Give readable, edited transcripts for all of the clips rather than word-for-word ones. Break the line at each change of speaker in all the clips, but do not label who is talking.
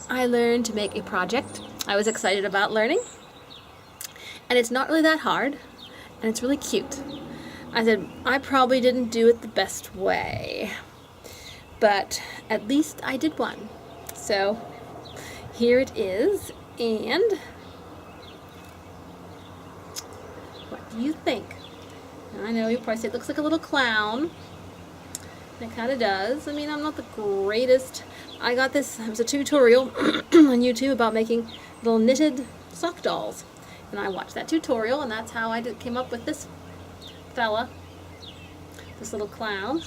I learned to make a project I was excited about learning, and it's not really that hard, and it's really cute. I said I probably didn't do it the best way, but at least I did one. So here it is, and what do you think? I know you probably say it looks like a little clown. It kind of does. I mean, I'm not the greatest. I got this, it was a tutorial on YouTube about making little knitted sock dolls. And I watched that tutorial, and that's how I came up with this fella, this little clown.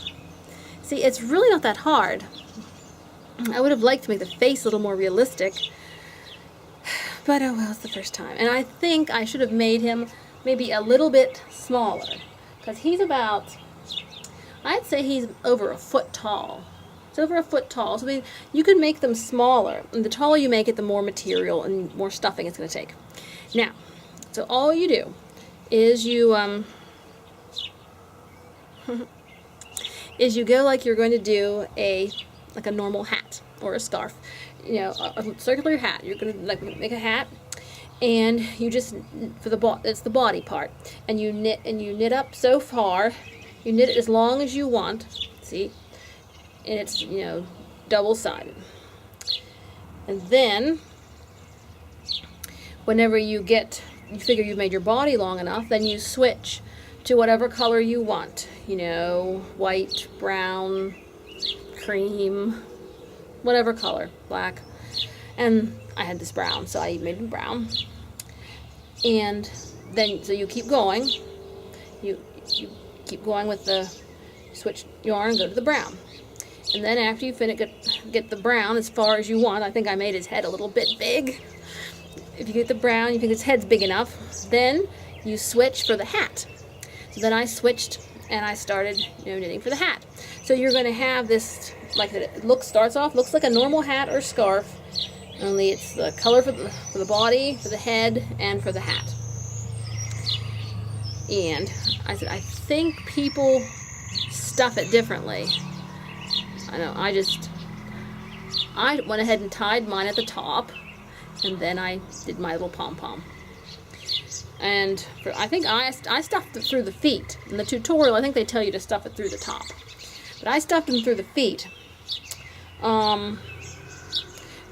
See, it's really not that hard. I would have liked to make the face a little more realistic, but oh well, it's the first time. And I think I should have made him maybe a little bit smaller, because he's about, I'd say he's over a foot tall. It's over a foot tall, so you can make them smaller. And the taller you make it, the more material and more stuffing it's going to take. Now, so all you do is you is you go like you're going to do like a normal hat or a scarf, you know, a circular hat. You're going to like make a hat, and you just it's the body part, and you knit up so far. You knit it as long as you want, see, and it's, you know, double-sided. And then, whenever you figure you've made your body long enough, then you switch to whatever color you want. You know, white, brown, cream, whatever color, black. And I had this brown, so I made it brown. And then, so you keep going. You keep going with the switch yarn, go to the brown, and then after you finish, get the brown as far as you want. I think I made his head a little bit big. If you get the brown, you think his head's big enough, then you switch for the hat. So then I switched and I started, you know, knitting for the hat. So you're going to have this, like, it looks like a normal hat or scarf, only it's the color for the body, for the head, and for the hat. And I said, I think people stuff it differently. I know, I went ahead and tied mine at the top, and then I did my little pom-pom. And I think I stuffed it through the feet. In the tutorial, I think they tell you to stuff it through the top. But I stuffed them through the feet. And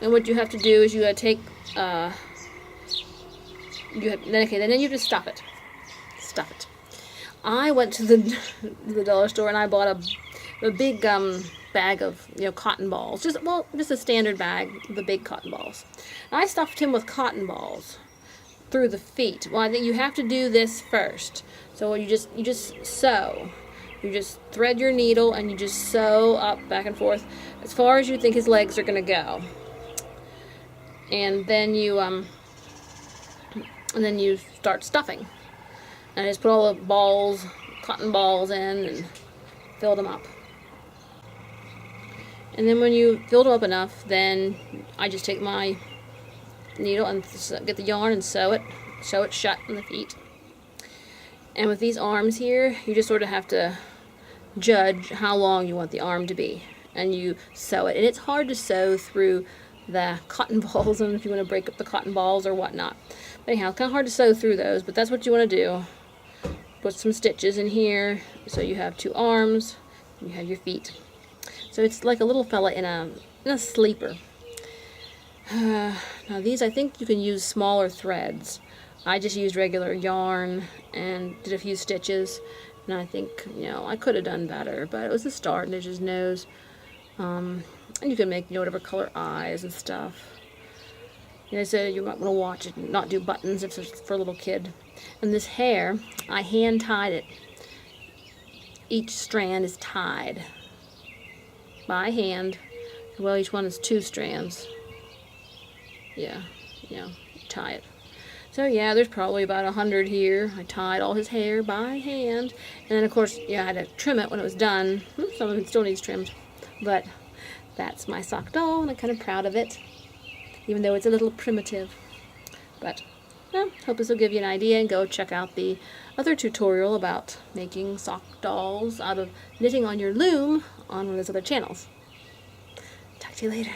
what you have to do is you gotta take, then you just stuff it. Stuff it. I went to the dollar store and I bought a big bag of, you know, cotton balls. Just a standard bag of the big cotton balls. And I stuffed him with cotton balls through the feet. Well, I think you have to do this first. So you just sew. You just thread your needle and you just sew up back and forth as far as you think his legs are going to go. And then you start stuffing. And I just put all the balls, cotton balls in, and filled them up. And then when you filled them up enough, then I just take my needle and get the yarn and sew it shut on the feet. And with these arms here, you just sort of have to judge how long you want the arm to be. And you sew it. And it's hard to sew through the cotton balls, and if you want to break up the cotton balls or whatnot. But anyhow, it's kind of hard to sew through those, but that's what you want to do. Put some stitches in here, so you have two arms, and you have your feet. So it's like a little fella in a sleeper. Now these, I think you can use smaller threads. I just used regular yarn and did a few stitches, and I think, you know, I could have done better, but it was a start, and there's his nose. And you can make, you know, whatever color eyes and stuff. You know, so you might want to watch it and not do buttons if it's for a little kid. And this hair, I hand tied it. Each strand is tied by hand. Well, each one is 2 strands. Yeah, you know, tie it. So yeah, there's probably about 100 here. I tied all his hair by hand. And then of course, yeah, I had to trim it when it was done. Some of it still needs trimmed. But that's my sock doll, and I'm kind of proud of it, even though it's a little primitive. But, well, hope this will give you an idea, and go check out the other tutorial about making sock dolls out of knitting on your loom on one of those other channels. Talk to you later.